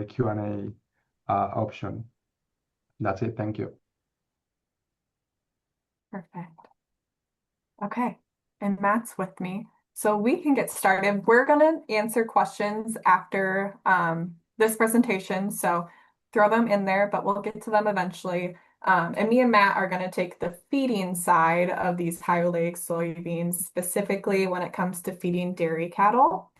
Q&A option. That's it. Thank you. Perfect. Okay, and Matt's with me. So we can get started. We're going to answer questions after this presentation, so throw them in there, but we'll get to them eventually. And me and Matt are going to take the feeding side of these high-oleic soybeans, specifically when it comes to feeding dairy cattle.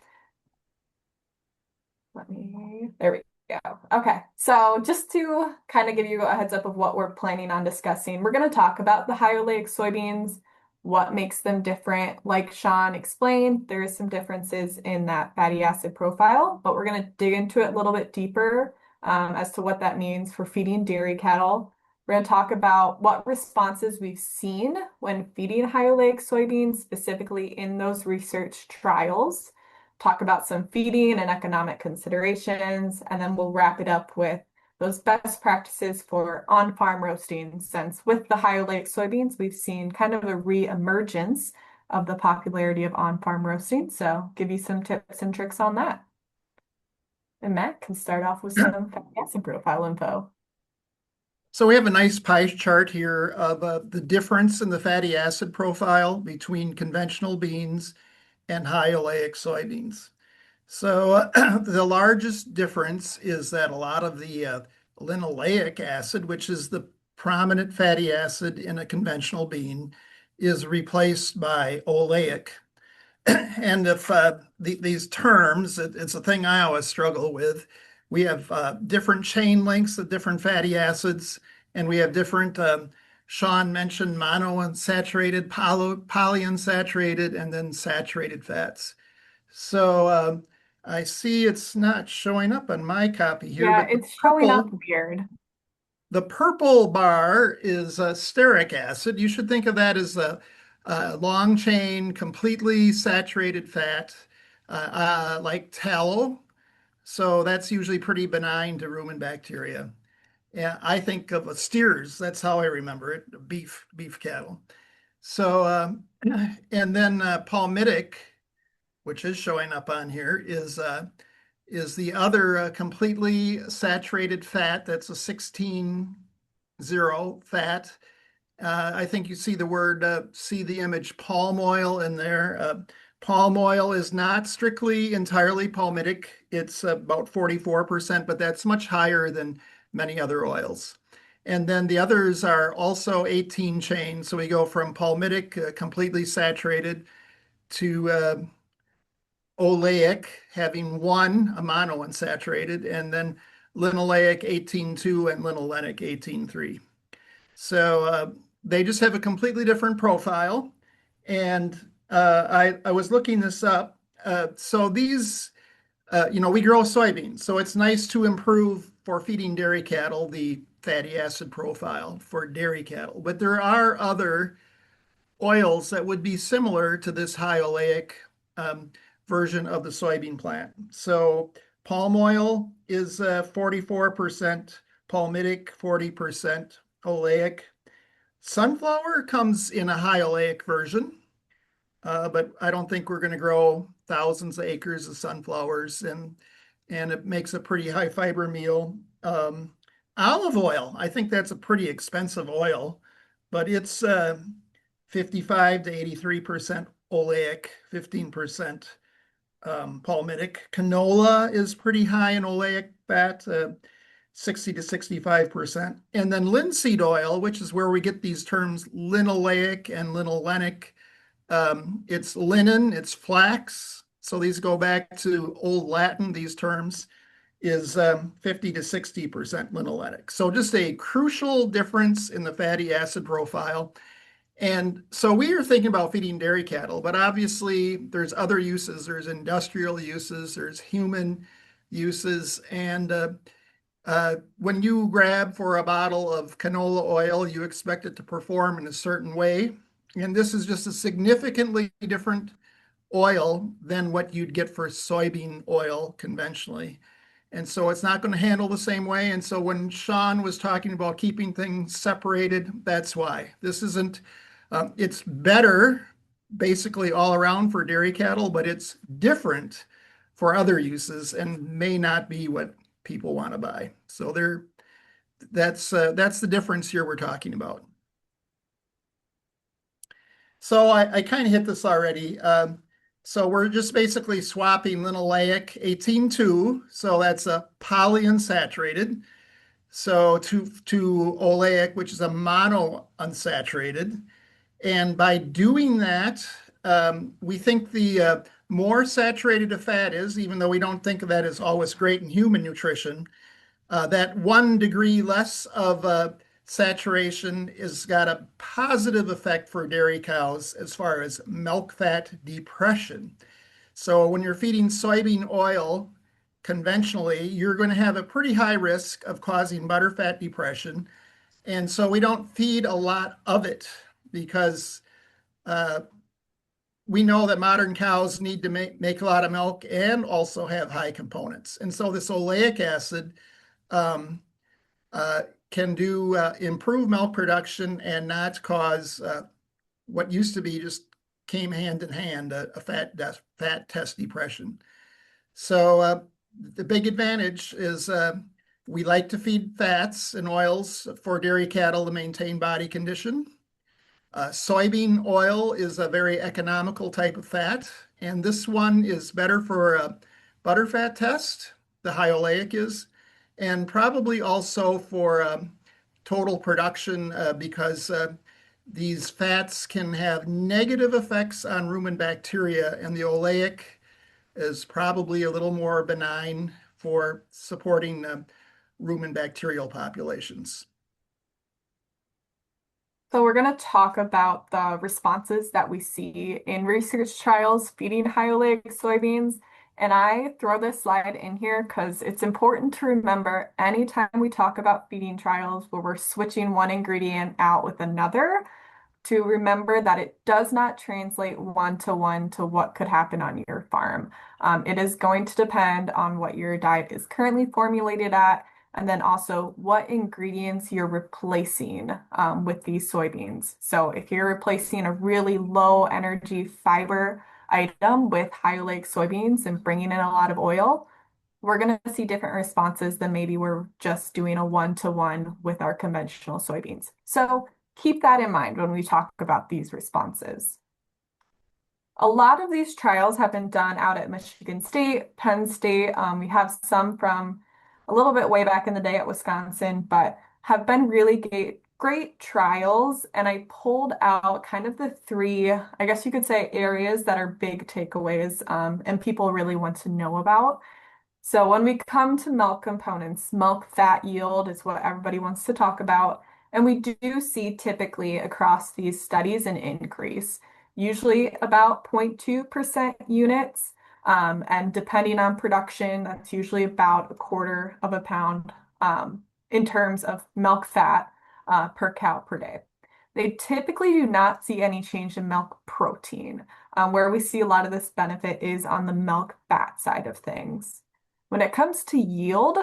There we go. Okay, so just to kind of give you a heads up of what we're planning on discussing, we're going to talk about the high-oleic soybeans, what makes them different. Like Sean explained, there is some differences in that fatty acid profile, but we're going to dig into it a little bit deeper as to what that means for feeding dairy cattle. We're going to talk about what responses we've seen when feeding high-oleic soybeans, specifically in those research trials, talk about some feeding and economic considerations, and then we'll wrap it up with those best practices for on-farm roasting, since with the high-oleic soybeans, we've seen kind of a re-emergence of the popularity of on-farm roasting. So give you some tips and tricks on that. And Matt can start off with some fatty acid profile info. So we have a nice pie chart here of the difference in the fatty acid profile between conventional beans and high-oleic soybeans. So the largest difference is that a lot of the linoleic acid, which is the prominent fatty acid in a conventional bean, is replaced by oleic. And if these terms, it's a thing I always struggle with. We have different chain lengths of different fatty acids, and we have different, Sean mentioned monounsaturated, polyunsaturated, and then saturated fats. So I see it's not showing up on my copy here. Yeah, but it's showing up weird. The purple bar is stearic acid. You should think of that as a long chain, completely saturated fat, like tallow. So that's usually pretty benign to rumen bacteria. Yeah, I think of steers. That's how I remember it, beef cattle. So, and then palmitic, which is showing up on here, is the other completely saturated fat. That's a 16-0 fat. I think you see the word, see the image palm oil in there. Palm oil is not strictly entirely palmitic. It's about 44%, but that's much higher than many other oils. And then the others are also 18 chain. So we go from palmitic, completely saturated, to oleic, having one, a monounsaturated, and then linoleic 18.2 and linolenic 18.3. So they just have a completely different profile. And I was looking this up. So these, we grow soybeans. So it's nice to improve for feeding dairy cattle the fatty acid profile for dairy cattle. But there are other oils that would be similar to this high oleic version of the soybean plant. So palm oil is 44% palmitic, 40% oleic. Sunflower comes in a high oleic version, but I don't think we're going to grow thousands of acres of sunflowers, and it makes a pretty high fiber meal. Olive oil, I think that's a pretty expensive oil, but it's 55 to 83% oleic, 15% palmitic. Canola is pretty high in oleic fat, 60 to 65%. And then linseed oil, which is where we get these terms linoleic and linolenic. It's linen, it's flax. So these go back to Old Latin, these terms, is 50 to 60% linolenic. So just a crucial difference in the fatty acid profile. And so we are thinking about feeding dairy cattle, but obviously there's other uses. There's industrial uses, there's human uses. And when you grab for a bottle of canola oil, you expect it to perform in a certain way. And this is just a significantly different oil than what you'd get for soybean oil conventionally. And so it's not going to handle the same way. And so when Sean was talking about keeping things separated, that's why. This isn't, it's better basically all around for dairy cattle, but it's different for other uses and may not be what people want to buy. So that's the difference here we're talking about. So I kind of hit this already. So we're just basically swapping linoleic 18-2, so that's a polyunsaturated, so to oleic, which is a monounsaturated. And by doing that, we think the more saturated a fat is, even though we don't think of that as always great in human nutrition, that 1 degree less of saturation has got a positive effect for dairy cows as far as milk fat depression. So when you're feeding soybean oil conventionally, you're going to have a pretty high risk of causing butterfat depression. And so we don't feed a lot of it because we know that modern cows need to make a lot of milk and also have high components. And so this oleic acid can improve milk production and not cause what used to be just came hand in hand, a fat test depression. So the big advantage is we like to feed fats and oils for dairy cattle to maintain body condition. Soybean oil is a very economical type of fat, and this one is better for a butterfat test, the high oleic is, and probably also for total production because these fats can have negative effects on rumen bacteria, and the oleic is probably a little more benign for supporting rumen bacterial populations. So we're going to talk about the responses that we see in research trials feeding high-oleic soybeans. And I throw this slide in here because it's important to remember anytime we talk about feeding trials where we're switching one ingredient out with another, to remember that it does not translate one-to-one to what could happen on your farm. It is going to depend on what your diet is currently formulated at, and then also what ingredients you're replacing with these soybeans. So if you're replacing a really low energy fiber item with high-oleic soybeans and bringing in a lot of oil, we're going to see different responses than maybe we're just doing a one-to-one with our conventional soybeans. So keep that in mind when we talk about these responses. A lot of these trials have been done out at Michigan State, Penn State. We have some from a little bit way back in the day at Wisconsin, but have been really great trials. And I pulled out kind of the 3, I guess you could say, areas that are big takeaways and people really want to know about. So when we come to milk components, milk fat yield is what everybody wants to talk about. And we do see typically across these studies an increase, usually about 0.2% units. And depending on production, that's usually about 1/4 of a pound in terms of milk fat per cow per day. They typically do not see any change in milk protein. Where we see a lot of this benefit is on the milk fat side of things. When it comes to yield,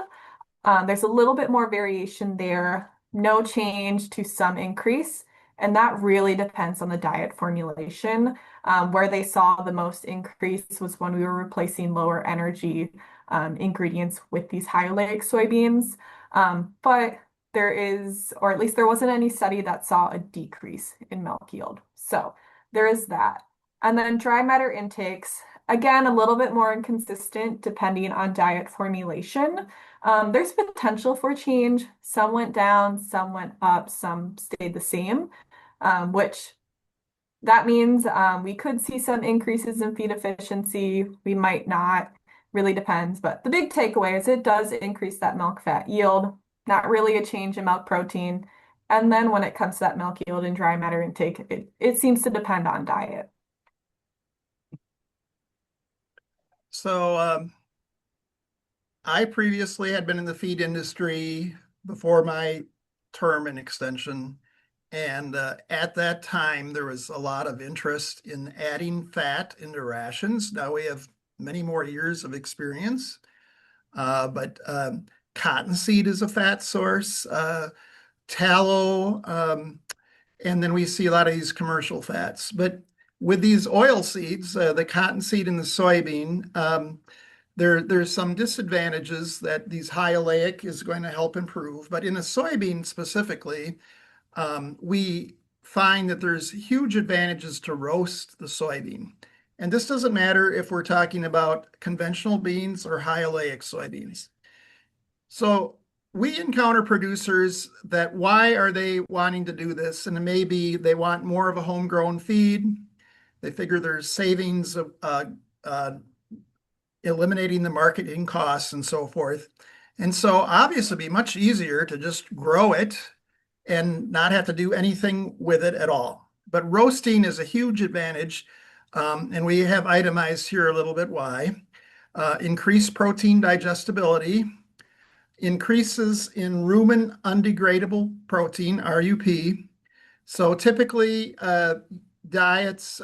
there's a little bit more variation there, no change to some increase, and that really depends on the diet formulation. Where they saw the most increase was when we were replacing lower energy ingredients with these high-oleic soybeans. But there is, or at least there wasn't any study that saw a decrease in milk yield. So there is that. And then dry matter intakes, again, a little bit more inconsistent depending on diet formulation. There's potential for change. Some went down, some went up, some stayed the same, which that means we could see some increases in feed efficiency. We might not, really depends. But the big takeaway is it does increase that milk fat yield, not really a change in milk protein. And then when it comes to that milk yield and dry matter intake, it seems to depend on diet. So I previously had been in the feed industry before my term in extension. And at that time, there was a lot of interest in adding fat into rations. Now we have many more years of experience, but cottonseed is a fat source, tallow, and then we see a lot of these commercial fats. But with these oil seeds, the cottonseed and the soybean, There's some disadvantages that these high oleic is going to help improve, but in a soybean specifically, we find that there's huge advantages to roast the soybean. And this doesn't matter if we're talking about conventional beans or high oleic soybeans. So we encounter producers that why are they wanting to do this? And maybe they want more of a homegrown feed. They figure there's savings of eliminating the marketing costs and so forth. And so obviously it'd be much easier to just grow it and not have to do anything with it at all. But roasting is a huge advantage. And we have itemized here a little bit why. Increased protein digestibility, increases in rumen undegradable protein, RUP. So typically diets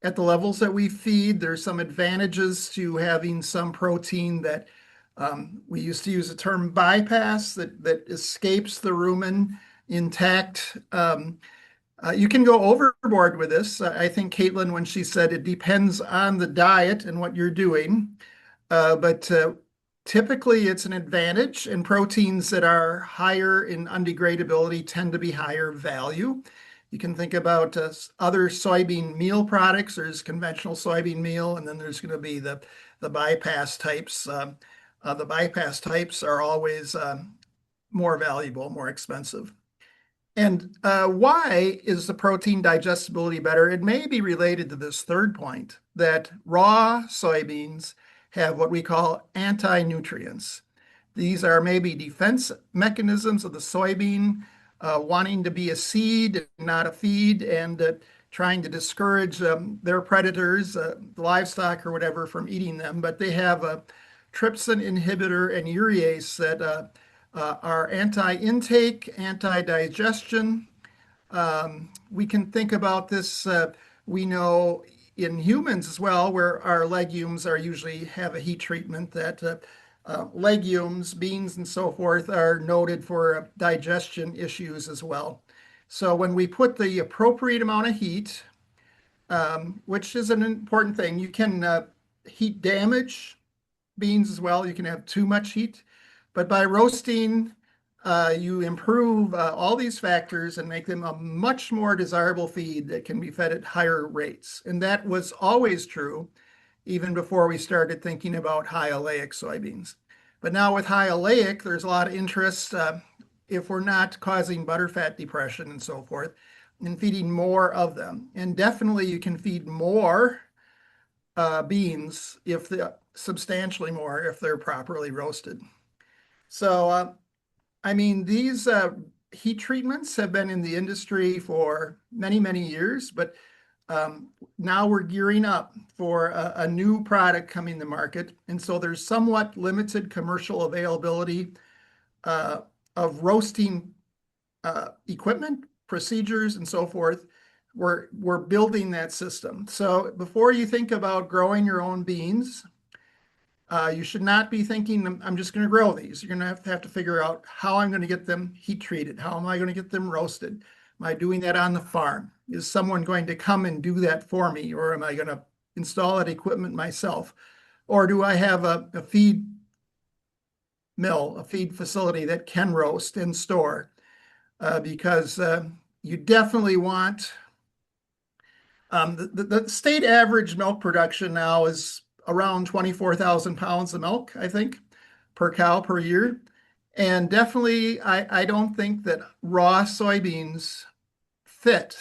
at the levels that we feed, there's some advantages to having some protein that we used to use the term bypass that escapes the rumen intact. You can go overboard with this. I think Katelyn, when she said it depends on the diet and what you're doing, but typically it's an advantage, and proteins that are higher in undegradability tend to be higher value. You can think about other soybean meal products. There's conventional soybean meal, and then there's going to be the bypass types. The bypass types are always more valuable, more expensive. And why is the protein digestibility better? It may be related to this third point, that raw soybeans have what we call anti-nutrients. These are maybe defense mechanisms of the soybean wanting to be a seed, not a feed, and trying to discourage their predators, livestock or whatever, from eating them. But they have a trypsin inhibitor and urease that are anti-intake, anti-digestion. We can think about this, we know in humans as well, where our legumes are usually have a heat treatment, that legumes, beans, and so forth are noted for digestion issues as well. So when we put the appropriate amount of heat, which is an important thing, you can heat damage beans as well. You can have too much heat, but by roasting, you improve all these factors and make them a much more desirable feed that can be fed at higher rates. And that was always true even before we started thinking about high oleic soybeans. But now with high oleic, there's a lot of interest if we're not causing butterfat depression and so forth, in feeding more of them. And definitely you can feed more beans if they're substantially more if they're properly roasted. So I mean, these heat treatments have been in the industry for many, many years, but now we're gearing up for a new product coming to market. And so there's somewhat limited commercial availability of roasting equipment, procedures, and so forth. We're building that system. So before you think about growing your own beans, you should not be thinking, I'm just going to grow these. You're going to have to figure out how I'm going to get them heat treated. How am I going to get them roasted? Am I doing that on the farm? Is someone going to come and do that for me? Or am I going to install that equipment myself? Or do I have a feed mill, a feed facility that can roast and store? Because you definitely want, the state average milk production now is around 24,000 pounds of milk, I think, per cow per year. And definitely, I don't think that raw soybeans fit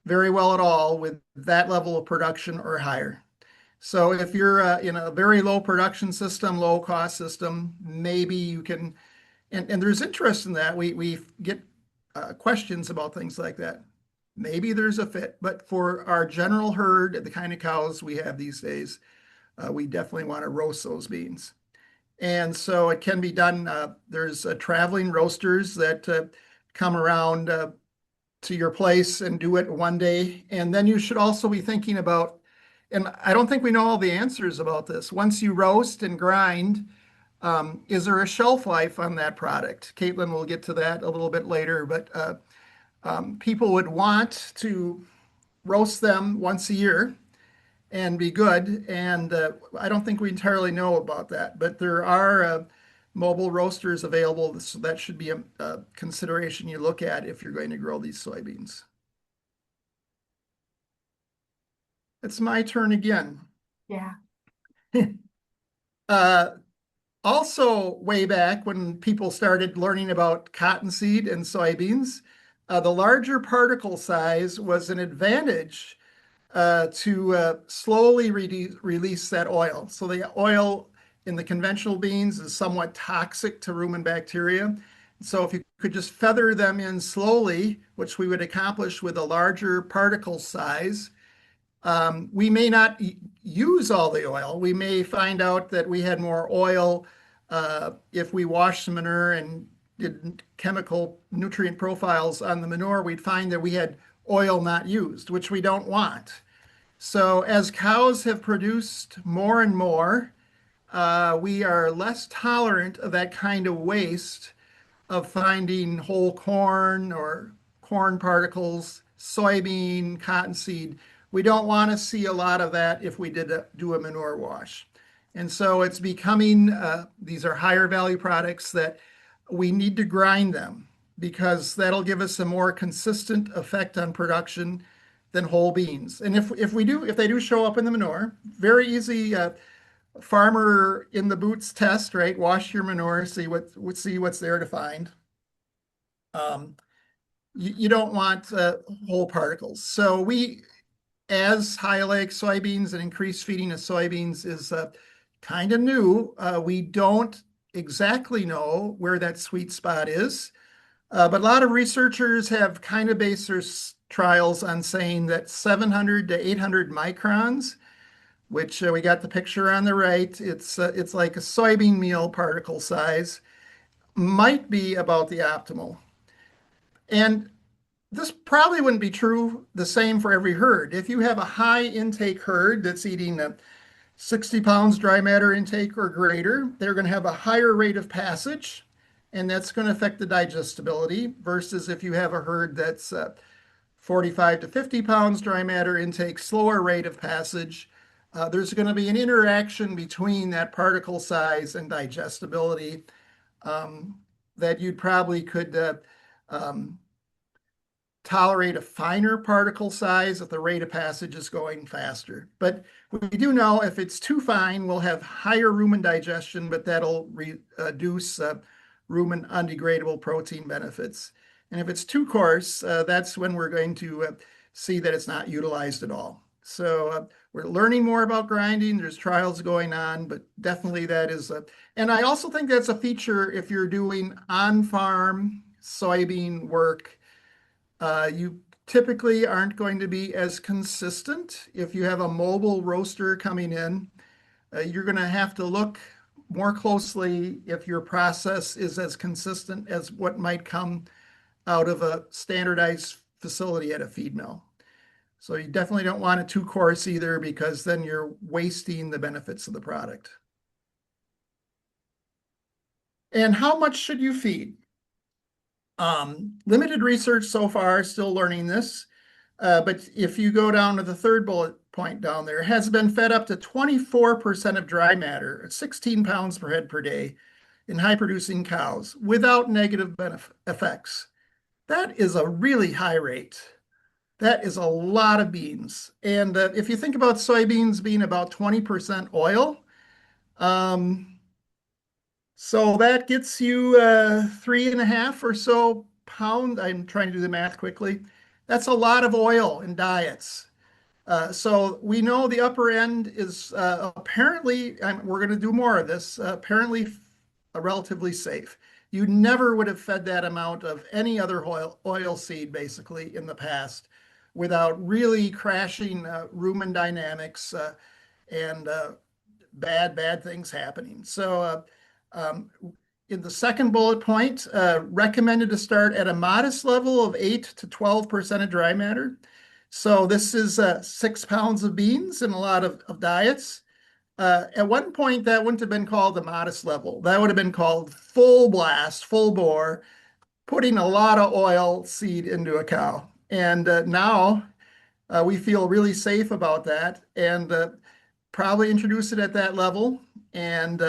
very well at all with that level of production or higher. So if you're in a very low production system, low cost system, maybe you can, and there's interest in that. We get questions about things like that. Maybe there's a fit, but for our general herd, the kind of cows we have these days, we definitely want to roast those beans. And so it can be done. There's traveling roasters that come around to your place and do it one day. And then you should also be thinking about, and I don't think we know all the answers about this. Once you roast and grind, is there a shelf life on that product? Katelyn will get to that a little bit later, but people would want to roast them once a year. and be good. And I don't think we entirely know about that, but there are mobile roasters available, so that should be a consideration you look at if you're going to grow these soybeans. It's my turn again. Yeah. Uh, Also, way back when people started learning about cottonseed and soybeans, the larger particle size was an advantage to slowly release that oil. So the oil in the conventional beans is somewhat toxic to rumen bacteria. So if you could just feather them in slowly, which we would accomplish with a larger particle size, we may not use all the oil. We may find out that we had more oil if we washed the manure and did chemical nutrient profiles on the manure. We'd find that we had oil not used, which we don't want. So as cows have produced more and more, we are less tolerant of that kind of waste of finding whole corn or corn particles, soybean, cottonseed. We don't want to see a lot of that if we did do a manure wash. And so it's becoming, these are higher value products that we need to grind them because that'll give us a more consistent effect on production than whole beans. And if they do show up in the manure, very easy farmer in the boots test, right? Wash your manure, see what's there to find. You don't want whole particles. So we, as high-oleic soybeans and increased feeding of soybeans is kind of new. We don't exactly know where that sweet spot is, but a lot of researchers have kind of based their trials on saying that 700 to 800 microns, which we got the picture on the right. It's like a soybean meal particle size, might be about the optimal. And this probably wouldn't be true the same for every herd. If you have a high intake herd that's eating 60 pounds dry matter intake or greater, they're going to have a higher rate of passage, and that's going to affect the digestibility versus if you have a herd that's 45 to 50 pounds dry matter intake, slower rate of passage. There's going to be an interaction between that particle size and digestibility that you probably could tolerate a finer particle size if the rate of passage is going faster. But we do know if it's too fine, we'll have higher rumen digestion, but that'll reduce rumen undegradable protein benefits. And if it's too coarse, that's when we're going to see that it's not utilized at all. So we're learning more about grinding. There's trials going on, but definitely that is and I also think that's a feature if you're doing on-farm soybean work. You typically aren't going to be as consistent. If you have a mobile roaster coming in, you're going to have to look more closely if your process is as consistent as what might come out of a standardized facility at a feed mill. So you definitely don't want it too coarse either because then you're wasting the benefits of the product. And how much should you feed? Limited research so far, still learning this. But if you go down to the third bullet point down there, has been fed up to 24% of dry matter at 16 pounds per head per day in high producing cows without negative effects. That is a really high rate. That is a lot of beans. And if you think about soybeans being about 20% oil, so that gets you 3.5 or so pound. I'm trying to do the math quickly. That's a lot of oil in diets. So we know the upper end is apparently, we're going to do more of this, apparently relatively safe. You never would have fed that amount of any other oil seed basically in the past without really crashing rumen dynamics and bad things happening. So in the second bullet point, recommended to start at a modest level of 8 to 12% of dry matter. So this is 6 pounds of beans in a lot of diets. At one point, that wouldn't have been called a modest level. That would have been called full blast, full bore, putting a lot of oil seed into a cow. And now We feel really safe about that and probably introduce it at that level. And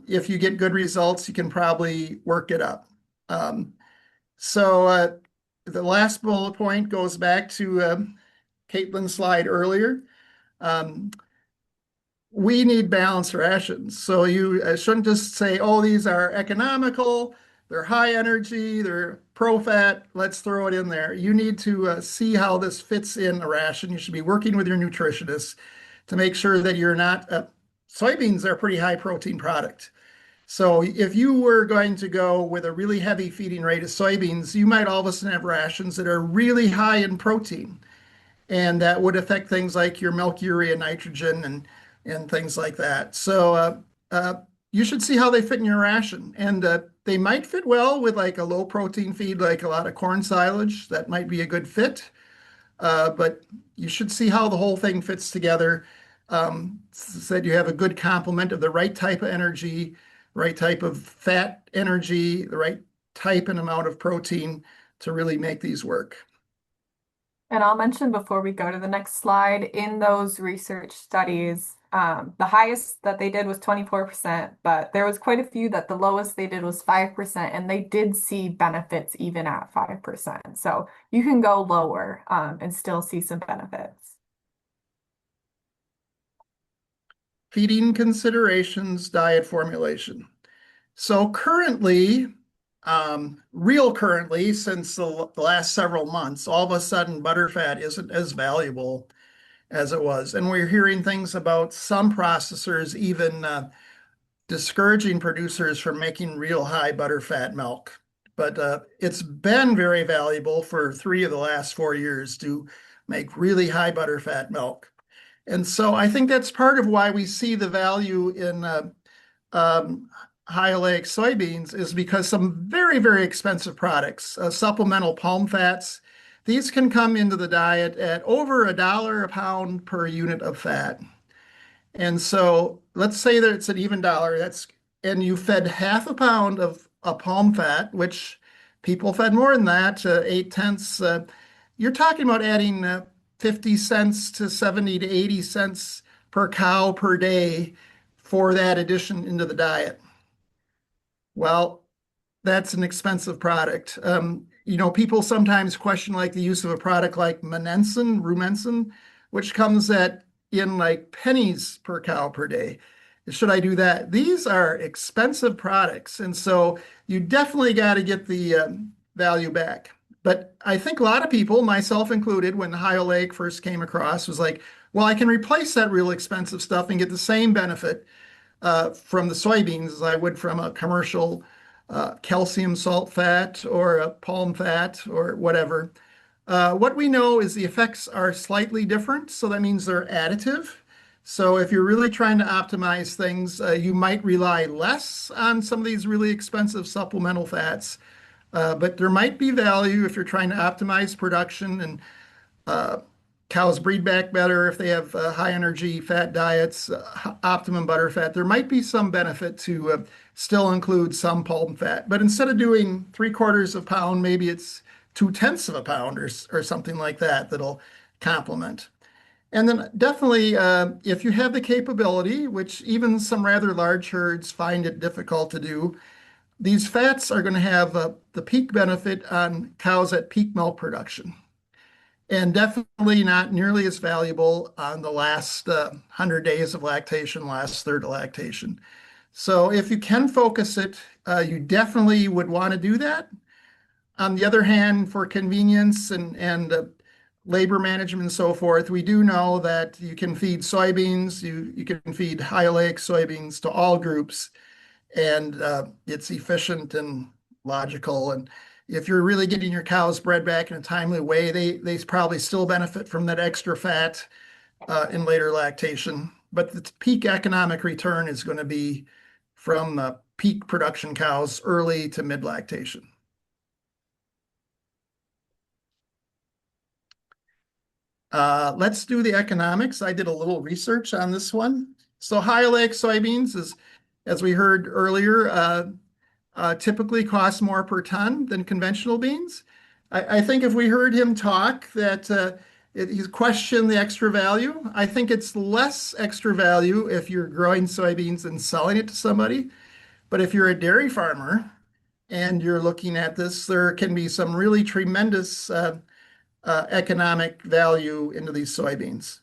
if you get good results, you can probably work it up. So the last bullet point goes back to Katelyn's slide earlier. Um, we need balanced rations. So you shouldn't just say, oh, these are economical, they're high energy, they're pro-fat, let's throw it in there. You need to see how this fits in a ration. You should be working with your nutritionist to make sure that you're not, soybeans are a pretty high protein product. So if you were going to go with a really heavy feeding rate of soybeans, you might all of a sudden have rations that are really high in protein. And that would affect things like your milk urea nitrogen and things like that. So you should see how they fit in your ration. And they might fit well with like a low protein feed, like a lot of corn silage. That might be a good fit. But you should see how the whole thing fits together. So that you have a good complement of the right type of energy, right type of fat energy, the right type and amount of protein to really make these work. And I'll mention before we go to the next slide, in those research studies, the highest that they did was 24%, but there was quite a few that the lowest they did was 5%, and they did see benefits even at 5%. So you can go lower and still see some benefits. Feeding considerations, diet formulation. So currently, real currently, since the last several months, all of a sudden butterfat isn't as valuable as it was. And we're hearing things about some processors even discouraging producers from making real high butterfat milk. But it's been very valuable for 3 of the last 4 years to make really high butterfat milk. And so I think that's part of why we see the value in high-oleic soybeans is because some very, very expensive products, supplemental palm fats, these can come into the diet at over $1 a pound per unit of fat. And so let's say that it's an even dollar, and you fed half a pound of a palm fat, which people fed more than that, 8/10. You're talking about adding 50 cents to 70 to 80 cents per cow per day for that addition into the diet. Well, that's an expensive product. People sometimes question like the use of a product like rumensin, which comes in like pennies per cow per day. Should I do that? These are expensive products, and so you definitely got to get the value back. But I think a lot of people, myself included, when high-oleic first came across, was like, well, I can replace that real expensive stuff and get the same benefit from the soybeans as I would from a commercial calcium salt fat or a palm fat or whatever. What we know is the effects are slightly different, so that means they're additive. So if you're really trying to optimize things, you might rely less on some of these really expensive supplemental fats, but there might be value if you're trying to optimize production and cows breed back better if they have high energy fat diets, optimum butter fat. There might be some benefit to still include some palm fat, but instead of doing 3/4 of a pound, maybe it's 2/10 of a pound or something like that that'll complement. And then definitely, if you have the capability, which even some rather large herds find it difficult to do, these fats are going to have the peak benefit on cows at peak milk production. And definitely not nearly as valuable on the last 100 days of lactation, last third of lactation. So if you can focus it, you definitely would want to do that. On the other hand, for convenience and labor management and so forth, we do know that you can feed soybeans, you can feed high-oleic soybeans to all groups, and it's efficient and logical. And if you're really getting your cows bred back in a timely way, they probably still benefit from that extra fat in later lactation. But the peak economic return is going to be from peak production cows early to mid lactation. Let's do the economics. I did a little research on this one. So high-oleic soybeans is, as we heard earlier, typically cost more per ton than conventional beans. I think if we heard him talk that He's questioned the extra value. I think it's less extra value if you're growing soybeans and selling it to somebody. But if you're a dairy farmer and you're looking at this, there can be some really tremendous economic value into these soybeans.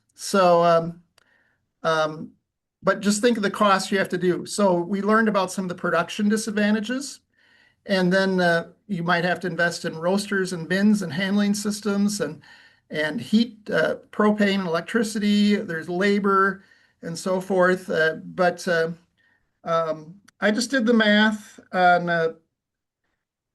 Um, but just think of the cost you have to do. So we learned about some of the production disadvantages, and then you might have to invest in roasters and bins and handling systems and heat, propane and electricity. There's labor and so forth. I just did the math on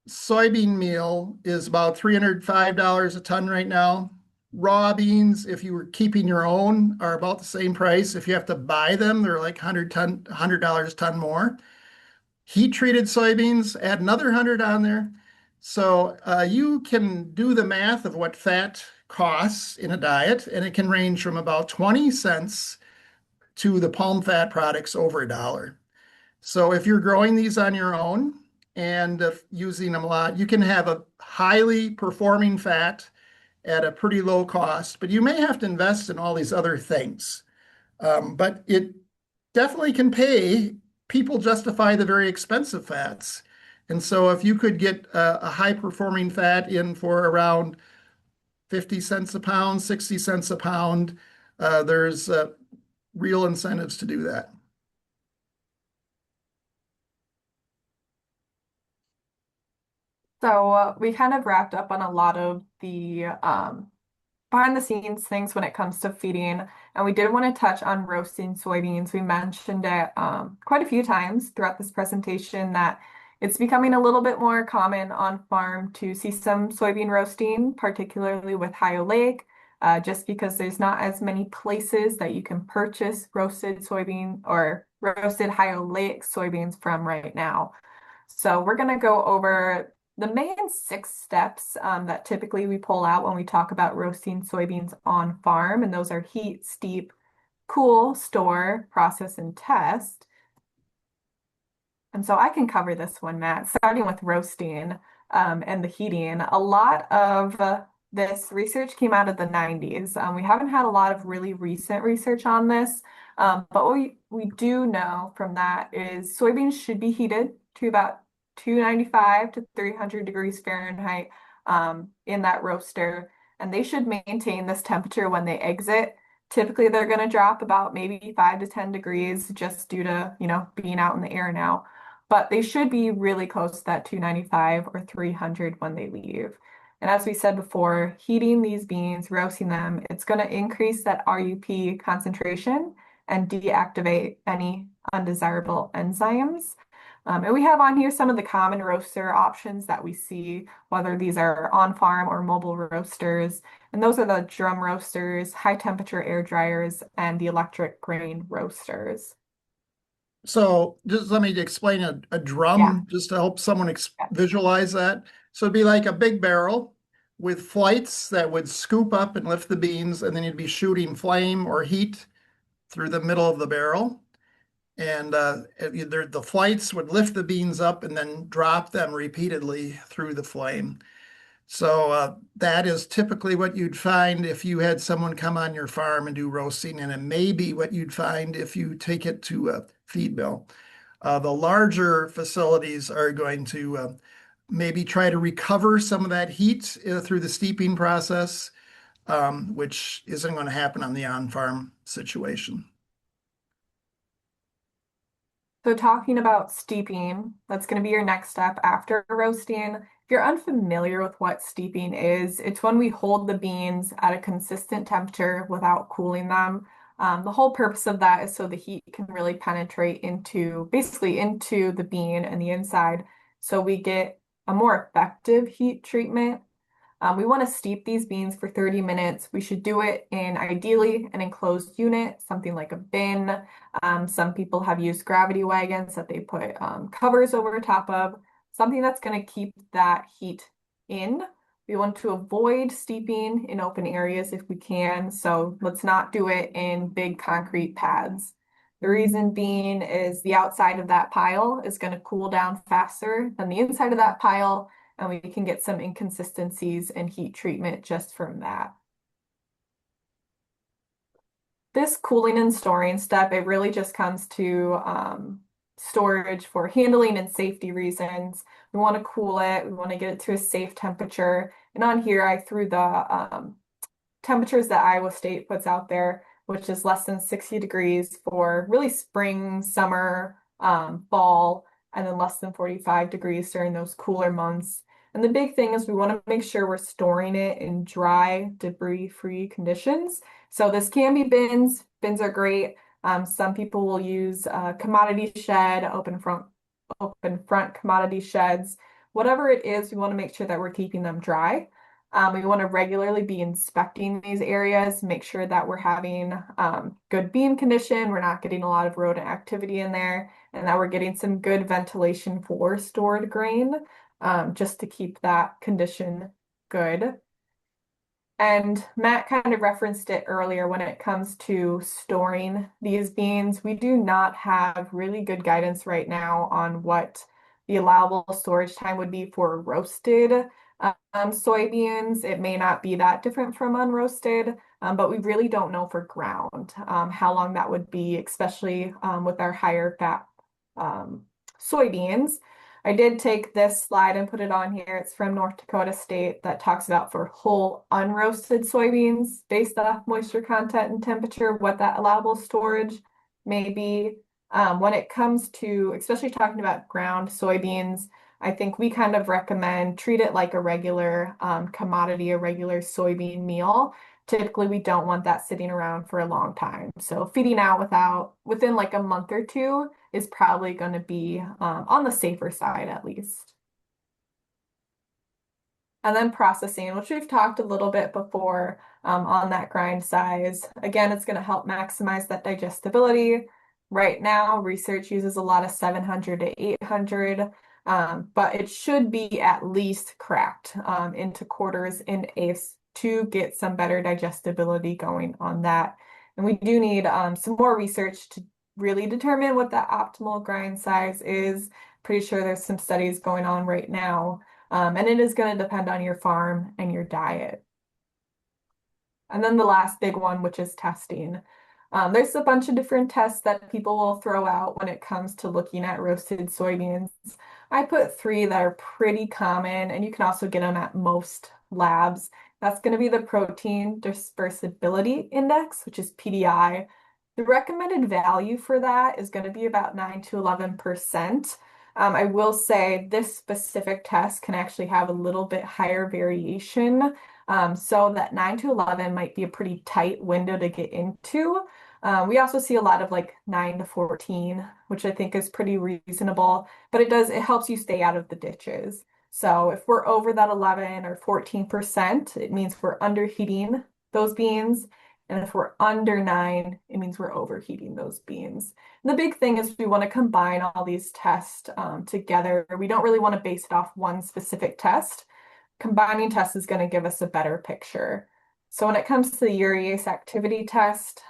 soybean meal is about $305 a ton right now. Raw beans, if you were keeping your own, are about the same price. If you have to buy them, they're like $100 a ton more. Heat treated soybeans, add another 100 on there. So you can do the math of what fat costs in a diet, and it can range from about 20 cents to the palm fat products over $1. So if you're growing these on your own and using them a lot, you can have a highly performing fat at a pretty low cost, but you may have to invest in all these other things. But it definitely can pay. People justify the very expensive fats. And so if you could get a high performing fat in for around 50 cents a pound, 60 cents a pound, there's real incentives to do that. So we kind of wrapped up on a lot of the behind the scenes things when it comes to feeding. And we did want to touch on roasting soybeans. We mentioned it quite a few times throughout this presentation that it's becoming a little bit more common on farm to see some soybean roasting, particularly with high-oleic, just because there's not as many places that you can purchase roasted soybean or roasted high-oleic soybeans from right now. So we're going to go over the main 6 steps that typically we pull out when we talk about roasting soybeans on farm, and those are heat, steep, cool, store, process, and test. And so I can cover this one, Matt, starting with roasting and the heating. A lot of this research came out of the 90s. We haven't had a lot of really recent research on this, but what we do know from that is soybeans should be heated to about 295 to 300 degrees Fahrenheit in that roaster, and they should maintain this temperature when they exit. Typically, they're going to drop about maybe 5 to 10 degrees just due to, being out in the air now. But they should be really close to that 295 or 300 when they leave. And as we said before, heating these beans, roasting them, it's going to increase that RUP concentration and deactivate any undesirable enzymes. And we have on here some of the common roaster options that we see, whether these are on-farm or mobile roasters. And those are the drum roasters, high-temperature air dryers, and the electric grain roasters. So just let me explain a drum just to help someone visualize that. So it'd be like a big barrel with flights that would scoop up and lift the beans, and then you'd be shooting flame or heat through the middle of the barrel. And the flights would lift the beans up and then drop them repeatedly through the flame. So that is typically what you'd find if you had someone come on your farm and do roasting, and it may be what you'd find if you take it to a feed mill. The larger facilities are going to maybe try to recover some of that heat through the steeping process, which isn't going to happen on the on-farm situation. So talking about steeping, that's going to be your next step after roasting. If you're unfamiliar with what steeping is, it's when we hold the beans at a consistent temperature without cooling them. The whole purpose of that is so the heat can really penetrate basically into the bean and the inside, so we get a more effective heat treatment. We want to steep these beans for 30 minutes. We should do it in ideally an enclosed unit, something like a bin. Some people have used gravity wagons that they put covers over top of, something that's going to keep that heat in. We want to avoid steeping in open areas if we can, so let's not do it in big concrete pads. The reason being is the outside of that pile is going to cool down faster than the inside of that pile, and we can get some inconsistencies in heat treatment just from that. this cooling and storing step, it really just comes to storage for handling and safety reasons. We want to cool it. We want to get it to a safe temperature. And on here, I threw the temperatures that Iowa State puts out there, which is less than 60 degrees for really spring, summer, fall, and then less than 45 degrees during those cooler months. And the big thing is we want to make sure we're storing it in dry, debris-free conditions. So this can be bins. Bins are great. Some people will use commodity shed, open front commodity sheds. Whatever it is, we want to make sure that we're keeping them dry. We want to regularly be inspecting these areas, make sure that we're having good beam condition, we're not getting a lot of rodent activity in there, and that we're getting some good ventilation for stored grain, just to keep that condition good. And Matt kind of referenced it earlier when it comes to storing these beans. We do not have really good guidance right now on what the allowable storage time would be for roasted soybeans. It may not be that different from unroasted, but we really don't know for ground how long that would be, especially with our higher fat soybeans. I did take this slide and put it on here. It's from North Dakota State that talks about for whole unroasted soybeans based off moisture content and temperature, what that allowable storage may be. When it comes to, especially talking about ground soybeans, I think we kind of recommend treat it like a regular commodity, a regular soybean meal. Typically, we don't want that sitting around for a long time. So feeding out within like a month or two is probably going to be on the safer side at least. And then processing, which we've talked a little bit before on that grind size. Again, it's going to help maximize that digestibility. Right now, research uses a lot of 700 to 800, but it should be at least cracked into quarters in eighths to get some better digestibility going on that. And we do need some more research to really determine what that optimal grind size is. Pretty sure there's some studies going on right now. And it is going to depend on your farm and your diet. And then the last big one, which is testing. There's a bunch of different tests that people will throw out when it comes to looking at roasted soybeans. I put 3 that are pretty common, and you can also get them at most labs. That's going to be the protein dispersibility index, which is PDI. The recommended value for that is going to be about 9 to 11%. I will say this specific test can actually have a little bit higher variation. So that 9 to 11 might be a pretty tight window to get into. We also see a lot of like 9 to 14, which I think is pretty reasonable, but it helps you stay out of the ditches. So if we're over that 11 or 14%, it means we're underheating those beans. And if we're under 9, it means we're overheating those beans. And the big thing is we want to combine all these tests together. We don't really want to base it off one specific test. Combining tests is going to give us a better picture. So when it comes to the urease activity test,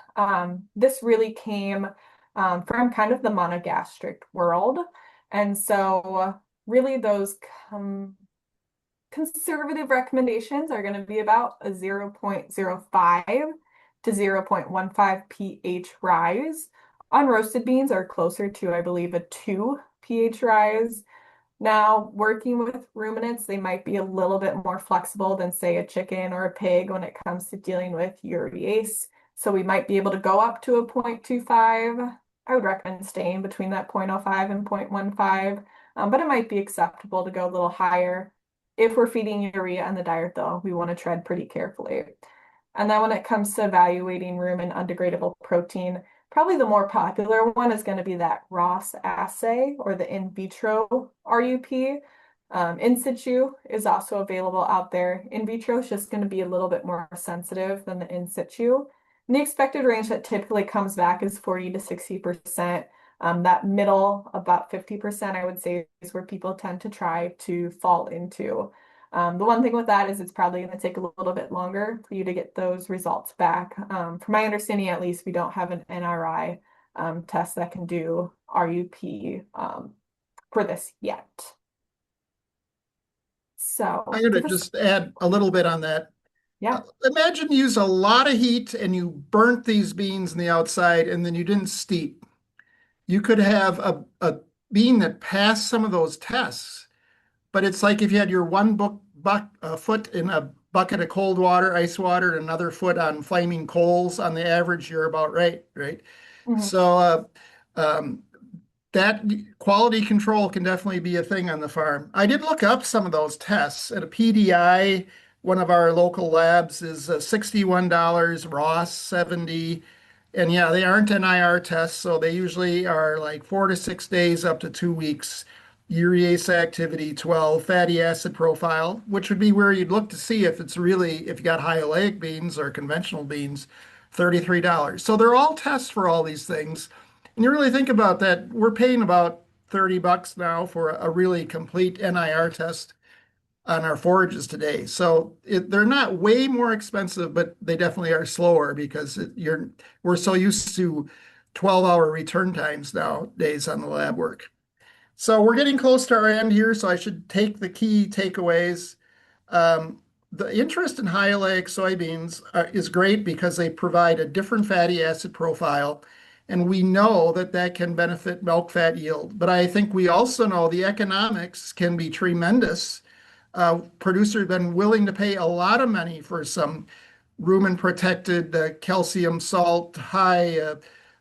this really came from kind of the monogastric world. And so really those conservative recommendations are going to be about a 0.05 to 0.15 pH rise. Unroasted beans are closer to, I believe, a 2 pH rise. Now, working with ruminants, they might be a little bit more flexible than, say, a chicken or a pig when it comes to dealing with urease. So we might be able to go up to a 0.25. I would recommend staying between that 0.05 and 0.15, but it might be acceptable to go a little higher. If we're feeding urea in the diet, though, we want to tread pretty carefully. And then when it comes to evaluating rumen undegradable protein, probably the more popular one is going to be that Ross assay or the in vitro RUP. In situ is also available out there. In vitro is just going to be a little bit more sensitive than the in situ. And the expected range that typically comes back is 40 to 60%. That middle, about 50%, I would say, is where people tend to try to fall into. The one thing with that is it's probably going to take a little bit longer for you to get those results back. From my understanding, at least, we don't have an NRI test that can do RUP for this yet. So I'm going to just add a little bit on that. Yeah. Imagine you use a lot of heat and you burnt these beans in the outside and then you didn't steep. You could have a bean that passed some of those tests, but it's like if you had your one foot in a bucket of cold water, ice water, and another foot on flaming coals. On the average, you're about right, right? Mhm. So um, that quality control can definitely be a thing on the farm. I did look up some of those tests at a PDI. One of our local labs is $61, Ross 70. And yeah, they aren't NIR tests, so they usually are like 4 to 6 days up to 2 weeks. Urease activity 12, fatty acid profile, which would be where you'd look to see if it's really, if you got high oleic beans or conventional beans, $33. So they're all tests for all these things. And you really think about that, we're paying about $30 now for a really complete NIR test on our forages today. So they're not way more expensive, but they definitely are slower because we're so used to 12-hour return times nowadays on the lab work. So we're getting close to our end here, so I should take the key takeaways. Um, the interest in high oleic soybeans is great because they provide a different fatty acid profile, and we know that that can benefit milk fat yield. But I think we also know the economics can be tremendous. Producers have been willing to pay a lot of money for some rumen protected calcium salt, high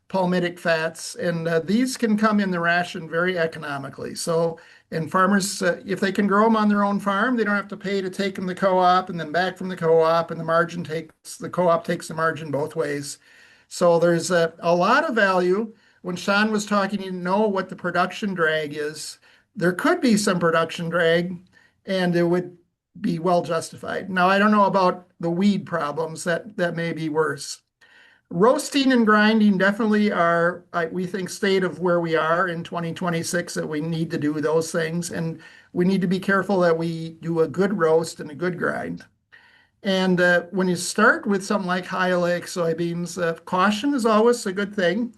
palmitic fats, and these can come in the ration very economically. So, and farmers, if they can grow them on their own farm, they don't have to pay to take them to co-op and then back from the co-op, and the co-op takes the margin both ways. So there's a lot of value. When Sean was talking, you know what the production drag is. There could be some production drag, and it would be well justified. Now, I don't know about the weed problems, that may be worse. Roasting and grinding definitely are, we think, state of where we are in 2026, that we need to do those things. And we need to be careful that we do a good roast and a good grind. And when you start with something like high oleic soybeans, caution is always a good thing.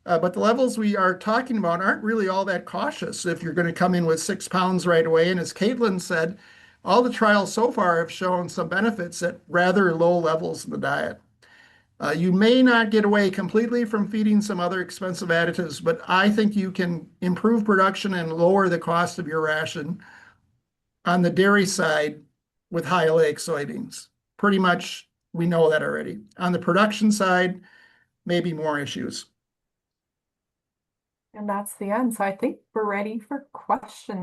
But the levels we are talking about aren't really all that cautious if you're going to come in with 6 pounds right away. And as Katelyn said, all the trials so far have shown some benefits at rather low levels in the diet. You may not get away completely from feeding some other expensive additives, but I think you can improve production and lower the cost of your ration on the dairy side with high oleic soybeans. Pretty much we know that already. On the production side, maybe more issues. And that's the end. So I think we're ready for questions.